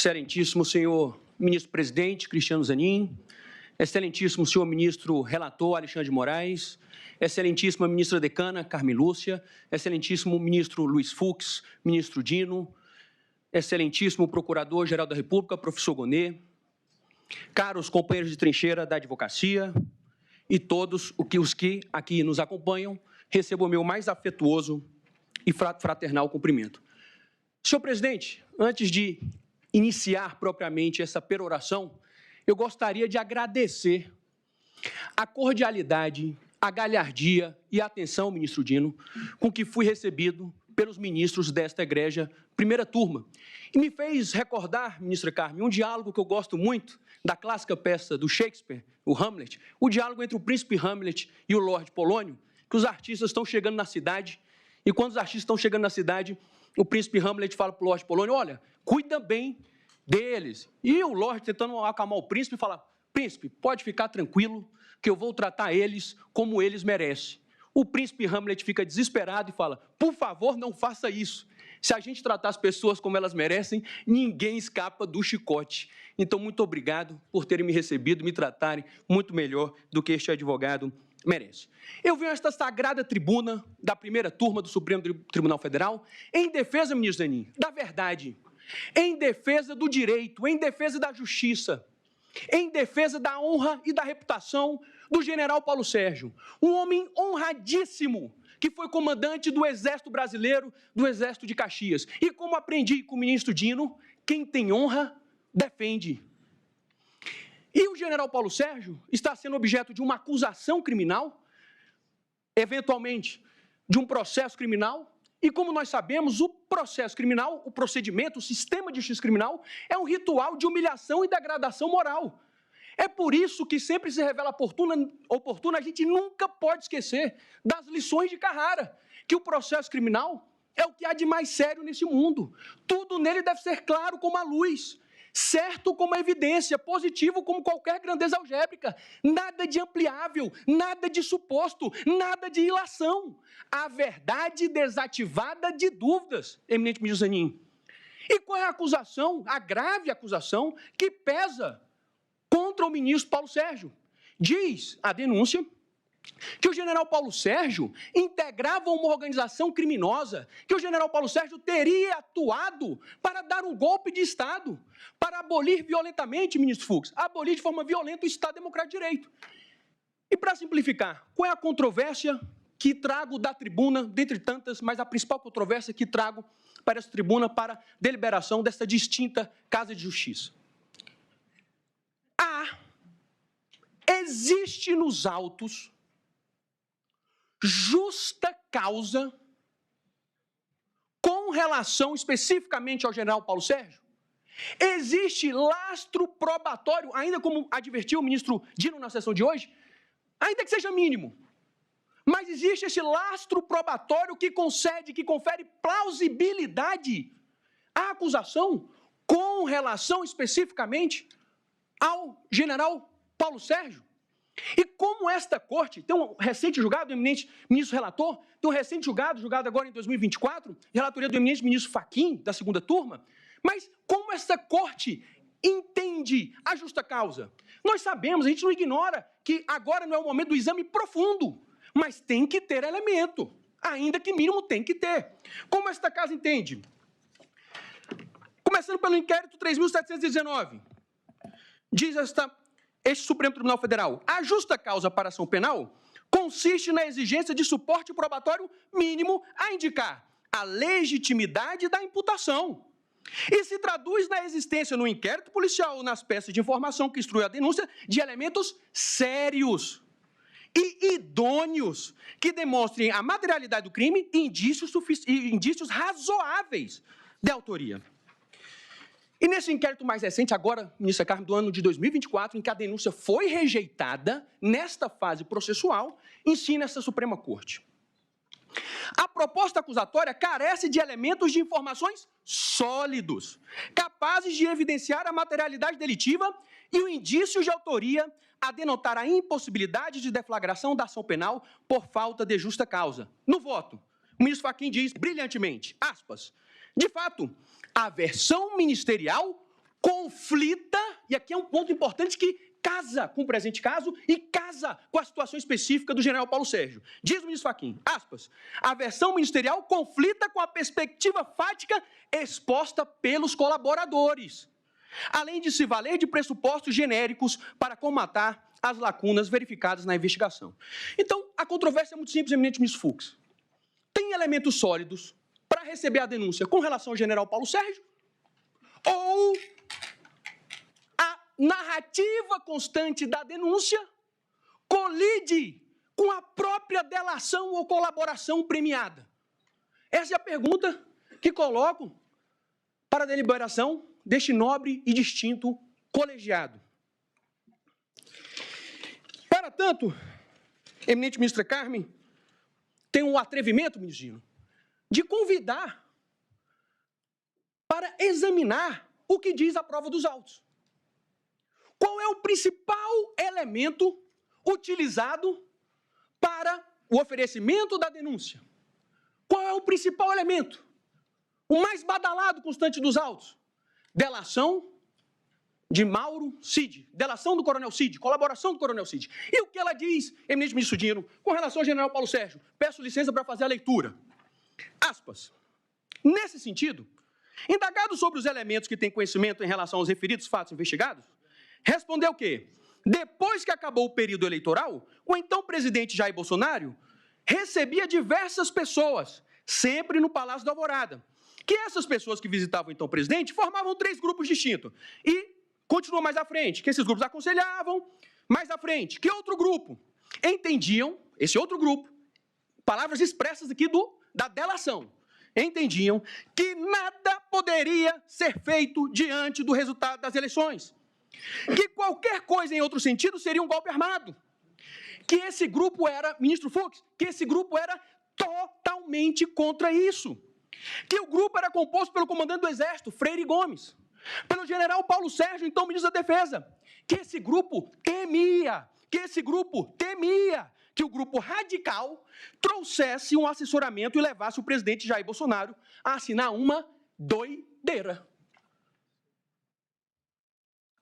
Excelentíssimo senhor ministro-presidente Cristiano Zanin, excelentíssimo senhor ministro relator Alexandre de Moraes, excelentíssima ministra decana Carmen Lúcia, excelentíssimo ministro Luiz Fux, ministro Dino, excelentíssimo procurador-geral da República, professor Gonê, caros companheiros de trincheira da advocacia e todos os que aqui nos acompanham, recebo o meu mais afetuoso e fraternal cumprimento. Senhor presidente, antes de iniciar propriamente essa peroração, eu gostaria de agradecer a cordialidade, a galhardia e a atenção, ministro Dino, com que fui recebido pelos ministros desta egrégia primeira turma. E me fez recordar, ministra Carmen, um diálogo que eu gosto muito da clássica peça do Shakespeare, o Hamlet, o diálogo entre o príncipe Hamlet e o Lord Polônio, que os artistas estão chegando na cidade, e quando os artistas estão chegando na cidade, o príncipe Hamlet fala para o Lord Polônio, olha, cuida bem deles. E o Lord, tentando acalmar o príncipe, fala, príncipe, pode ficar tranquilo, que eu vou tratar eles como eles merecem. O príncipe Hamlet fica desesperado e fala, por favor, não faça isso. Se a gente tratar as pessoas como elas merecem, ninguém escapa do chicote. Então, muito obrigado por terem me recebido, me tratarem muito melhor do que este advogado merece. Eu venho a esta sagrada tribuna da primeira turma do Supremo Tribunal Federal em defesa, ministro Zanin, da verdade, em defesa do direito, em defesa da justiça, em defesa da honra e da reputação do general Paulo Sérgio, um homem honradíssimo, que foi comandante do Exército Brasileiro, do Exército de Caxias. E como aprendi com o ministro Dino, quem tem honra, defende. E o general Paulo Sérgio está sendo objeto de uma acusação criminal, eventualmente de um processo criminal, e como nós sabemos, o processo criminal, o procedimento, o sistema de justiça criminal é um ritual de humilhação e degradação moral. É por isso que sempre se revela oportuno, a gente nunca pode esquecer das lições de Carrara, que o processo criminal é o que há de mais sério nesse mundo. Tudo nele deve ser claro como a luz, certo como a evidência, positivo como qualquer grandeza algébrica, nada de ampliável, nada de suposto, nada de ilação. A verdade desativada de dúvidas, eminente ministro Zanin. E qual é a acusação, a grave acusação, que pesa contra o ministro Paulo Sérgio? Diz a denúncia que o general Paulo Sérgio integrava uma organização criminosa, que o general Paulo Sérgio teria atuado para dar um golpe de Estado, para abolir violentamente, ministro Fux, abolir de forma violenta o Estado Democrático de Direito. E para simplificar, qual é a controvérsia que trago da tribuna, dentre tantas, mas a principal controvérsia que trago para essa tribuna, para deliberação desta distinta Casa de Justiça? Existe nos autos justa causa com relação especificamente ao general Paulo Sérgio? Existe lastro probatório, ainda como advertiu o ministro Dino na sessão de hoje, ainda que seja mínimo, mas existe esse lastro probatório que concede, que confere plausibilidade à acusação com relação especificamente ao general Paulo Sérgio? E como esta corte, tem um recente julgado do eminente ministro relator, tem um recente julgado agora em 2024, relatoria do eminente ministro Fachin, da segunda turma, mas como essa corte entende a justa causa? Nós sabemos, a gente não ignora que agora não é o momento do exame profundo, mas tem que ter elemento, ainda que mínimo tem que ter. Como esta casa entende? Começando pelo inquérito 3.719, diz este Supremo Tribunal Federal, a justa causa para ação penal consiste na exigência de suporte probatório mínimo a indicar a legitimidade da imputação e se traduz na existência no inquérito policial ou nas peças de informação que instrui a denúncia de elementos sérios e idôneos que demonstrem a materialidade do crime e indícios razoáveis de autoria. E nesse inquérito mais recente, agora, ministra Carmen, do ano de 2024, em que a denúncia foi rejeitada, nesta fase processual, ensina essa Suprema Corte. A proposta acusatória carece de elementos de informações sólidos, capazes de evidenciar a materialidade delitiva e o indício de autoria a denotar a impossibilidade de deflagração da ação penal por falta de justa causa. No voto, o ministro Fachin diz brilhantemente, aspas, de fato, a versão ministerial conflita, e aqui é um ponto importante que casa com o presente caso e casa com a situação específica do general Paulo Sérgio. Diz o ministro Fachin, aspas, a versão ministerial conflita com a perspectiva fática exposta pelos colaboradores, além de se valer de pressupostos genéricos para colmatar as lacunas verificadas na investigação. Então, a controvérsia é muito simples, eminente ministro Fux. Tem elementos sólidos para receber a denúncia com relação ao general Paulo Sérgio? Ou a narrativa constante da denúncia colide com a própria delação ou colaboração premiada? Essa é a pergunta que coloco para a deliberação deste nobre e distinto colegiado. Para tanto, eminente ministra Carmen, tem um atrevimento, ministro Dino, de convidar para examinar o que diz a prova dos autos. Qual é o principal elemento utilizado para o oferecimento da denúncia? Qual é o principal elemento? O mais badalado constante dos autos? Delação de Mauro Cid, delação do coronel Cid, colaboração do coronel Cid. E o que ela diz, eminente ministro Dino, com relação ao general Paulo Sérgio? Peço licença para fazer a leitura. Aspas. Nesse sentido, indagado sobre os elementos que tem conhecimento em relação aos referidos fatos investigados, respondeu que, depois que acabou o período eleitoral, o então presidente Jair Bolsonaro recebia diversas pessoas, sempre no Palácio da Alvorada, que essas pessoas que visitavam então o presidente formavam 3 grupos distintos. E continua mais à frente, que esses grupos aconselhavam, mais à frente, que outro grupo entendiam, esse outro grupo, palavras expressas aqui da delação, entendiam que nada poderia ser feito diante do resultado das eleições, que qualquer coisa em outro sentido seria um golpe armado, que esse grupo era, ministro Fux, que esse grupo era totalmente contra isso, que o grupo era composto pelo comandante do Exército, Freire Gomes, pelo general Paulo Sérgio, então ministro da Defesa, que esse grupo temia que o grupo radical trouxesse um assessoramento e levasse o presidente Jair Bolsonaro a assinar uma doideira.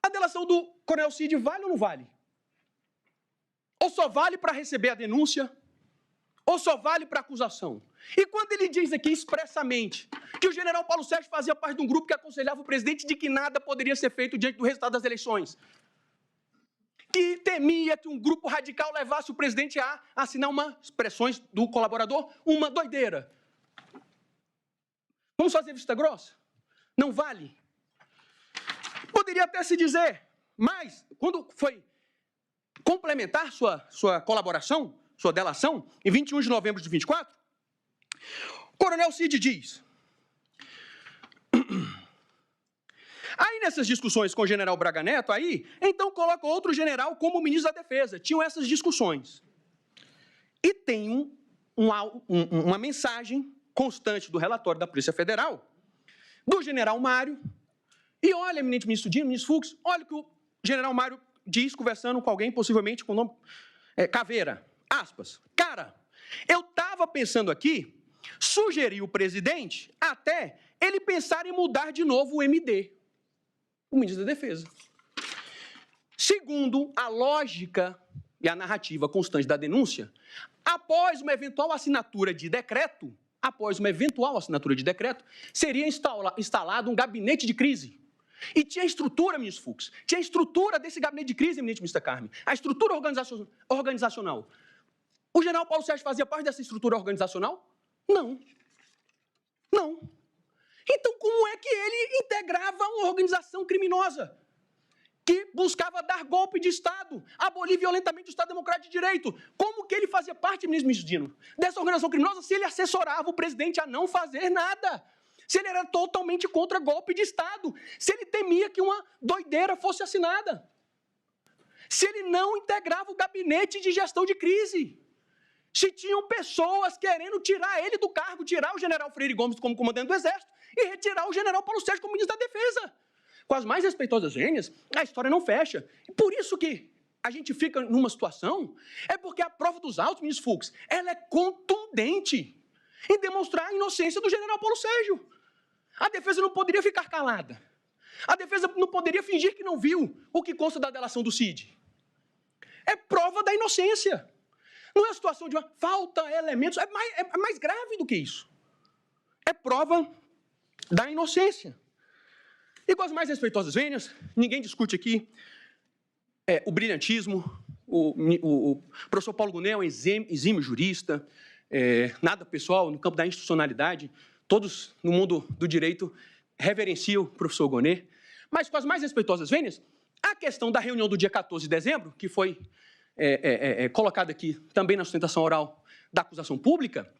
A delação do coronel Cid vale ou não vale? Ou só vale para receber a denúncia? Ou só vale para acusação? E quando ele diz aqui expressamente que o general Paulo Sérgio fazia parte de um grupo que aconselhava o presidente de que nada poderia ser feito diante do resultado das eleições, que temia que um grupo radical levasse o presidente a assinar expressões do colaborador, uma doideira. Vamos fazer vista grossa? Não vale? Poderia até se dizer, mas quando foi complementar sua colaboração, sua delação, em 21 de novembro de 24, o coronel Cid diz, aí nessas discussões com o general Braga Neto, então coloca outro general como ministro da Defesa, tinham essas discussões. E tem uma mensagem constante do relatório da Polícia Federal, do general Mário, e olha, eminente ministro Dino, ministro Fux, olha o que o general Mário diz, conversando com alguém, possivelmente com o nome Caveira, aspas, cara, eu estava pensando aqui, sugeri o presidente até ele pensar em mudar de novo o MD, o ministro da Defesa. Segundo a lógica e a narrativa constante da denúncia, após uma eventual assinatura de decreto, seria instalado um gabinete de crise. E tinha estrutura, ministro Fux, tinha estrutura desse gabinete de crise, eminente ministra Carmen, a estrutura organizacional. O general Paulo Sérgio fazia parte dessa estrutura organizacional? Não. Não. Então, como é que ele integrava uma organização criminosa que buscava dar golpe de Estado, abolir violentamente o Estado Democrático de Direito? Como que ele fazia parte, ministro Dino, dessa organização criminosa se ele assessorava o presidente a não fazer nada? Se ele era totalmente contra golpe de Estado, se ele temia que uma doideira fosse assinada, se ele não integrava o gabinete de gestão de crise, se tinham pessoas querendo tirar ele do cargo, tirar o general Freire Gomes como comandante do Exército e retirar o general Paulo Sérgio como ministro da Defesa. Com as mais respeitosas vênias, a história não fecha. E por isso que a gente fica numa situação, é porque a prova dos autos, ministro Fux, ela é contundente em demonstrar a inocência do general Paulo Sérgio. A defesa não poderia ficar calada. A defesa não poderia fingir que não viu o que consta da delação do Cid. É prova da inocência. Não é a situação de uma falta elementos, é mais grave do que isso. É prova da inocência. E com as mais respeitosas vênias, ninguém discute aqui o brilhantismo, o professor Paulo Gonet é um exímio jurista, nada pessoal, no campo da institucionalidade, todos no mundo do direito reverenciam o professor Gonet, mas com as mais respeitosas vênias, a questão da reunião do dia 14 de dezembro, que foi colocada aqui também na sustentação oral da acusação pública,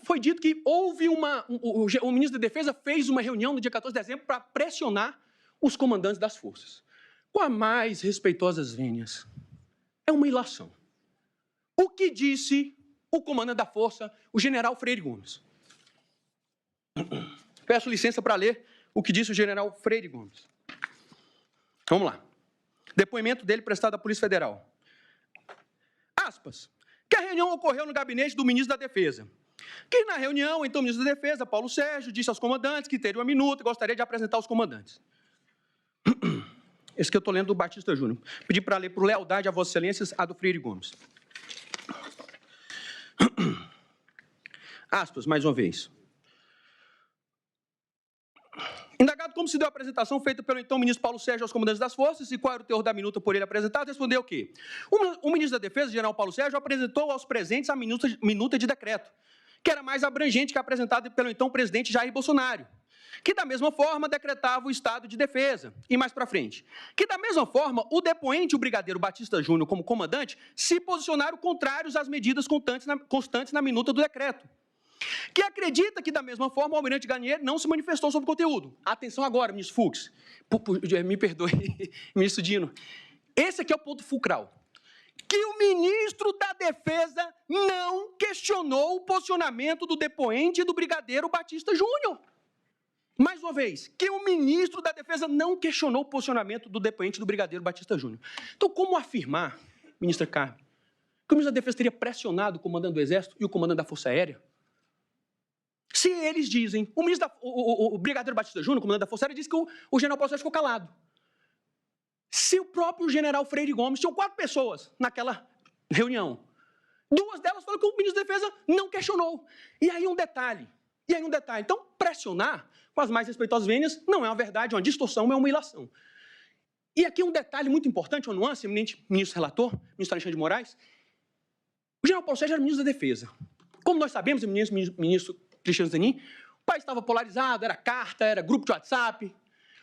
foi dito que houve o ministro da Defesa fez uma reunião no dia 14 de dezembro para pressionar os comandantes das forças. Com as mais respeitosas vênias, é uma ilação. O que disse o comandante da força, o general Freire Gomes? Peço licença para ler o que disse o general Freire Gomes. Vamos lá. Depoimento dele prestado à Polícia Federal. Aspas. Que a reunião ocorreu no gabinete do ministro da Defesa. Que na reunião, então, o ministro da Defesa, Paulo Sérgio, disse aos comandantes que teria uma minuta e gostaria de apresentar os comandantes. Esse que eu estou lendo do Batista Júnior. Pedi para ler por lealdade a Vossas Excelências, a do Freire Gomes. Aspas, mais uma vez. Indagado como se deu a apresentação feita pelo então ministro Paulo Sérgio aos comandantes das forças e qual era o teor da minuta por ele apresentado, respondeu o quê? O ministro da Defesa, general Paulo Sérgio, apresentou aos presentes a minuta de decreto, que era mais abrangente que a apresentada pelo então presidente Jair Bolsonaro, que da mesma forma decretava o estado de defesa. E mais para frente, que da mesma forma o depoente e o brigadeiro Batista Júnior como comandante se posicionaram contrários às medidas constantes na minuta do decreto. Que acredita que, da mesma forma, o almirante Garnier não se manifestou sobre o conteúdo. Atenção agora, ministro Fux. Me perdoe, ministro Dino. Esse aqui é o ponto fulcral. Que o ministro da Defesa não questionou o posicionamento do depoente e do brigadeiro Batista Júnior. Mais uma vez, que o ministro da Defesa não questionou o posicionamento do depoente e do brigadeiro Batista Júnior. Então, como afirmar, ministra Carmen, que o ministro da Defesa teria pressionado o comandante do Exército e o comandante da Força Aérea? Se eles dizem, o brigadeiro Batista Júnior, comandante da Força Aérea, disse que o general Paulo Sérgio ficou calado. Se o próprio general Freire Gomes, tinham 4 pessoas naquela reunião, 2 delas falaram que o ministro da Defesa não questionou. E aí um detalhe. Então, pressionar, com as mais respeitosas vênias, não é uma verdade, é uma distorção, é uma ilação. E aqui um detalhe muito importante, uma nuance, eminente ministro relator, ministro Alexandre de Moraes, o general Paulo Sérgio era ministro da Defesa. Como nós sabemos, ministro Cristiano Zanin, o país estava polarizado, era carta, era grupo de WhatsApp.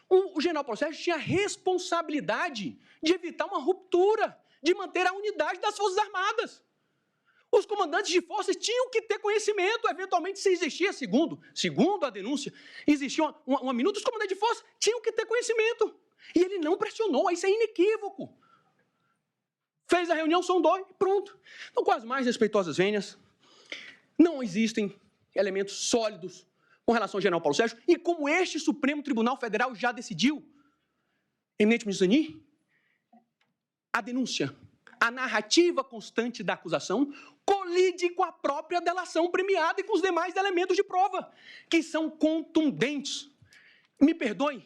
O general Paulo Sérgio tinha a responsabilidade de evitar uma ruptura, de manter a unidade das Forças Armadas. Os comandantes de forças tinham que ter conhecimento, eventualmente, se existia, segundo a denúncia, existia uma minuta, os comandantes de forças tinham que ter conhecimento. E ele não pressionou, isso é inequívoco. Fez a reunião, sondou e pronto. Então, com as mais respeitosas vênias, não existem elementos sólidos com relação ao general Paulo Sérgio, e como este Supremo Tribunal Federal já decidiu, eminente ministro Zanin, a denúncia, a narrativa constante da acusação colide com a própria delação premiada e com os demais elementos de prova, que são contundentes. Me perdoe,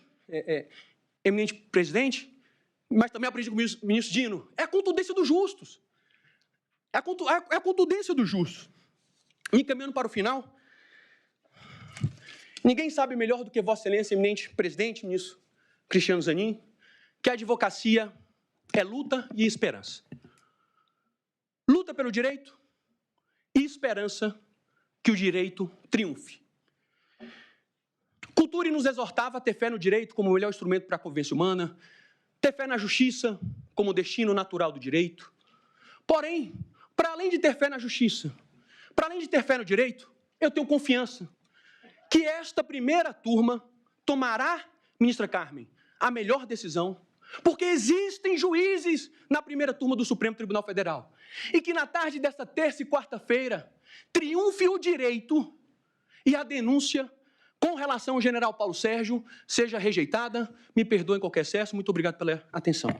eminente presidente, mas também aprendi com o ministro Dino, é a contundência dos justos. É a contundência dos justos. E caminhando para o final, ninguém sabe melhor do que Vossa Excelência, eminente presidente, ministro Cristiano Zanin, que a advocacia é luta e esperança. Luta pelo direito e esperança que o direito triunfe. Cultura nos exortava a ter fé no direito como o melhor instrumento para a convivência humana, ter fé na justiça como o destino natural do direito. Porém, para além de ter fé na justiça, para além de ter fé no direito, eu tenho confiança que esta primeira turma tomará, ministra Carmen, a melhor decisão, porque existem juízes na primeira turma do Supremo Tribunal Federal, e que na tarde desta terça e quarta-feira triunfe o direito e a denúncia com relação ao general Paulo Sérgio seja rejeitada. Me perdoem qualquer excesso, muito obrigado pela atenção.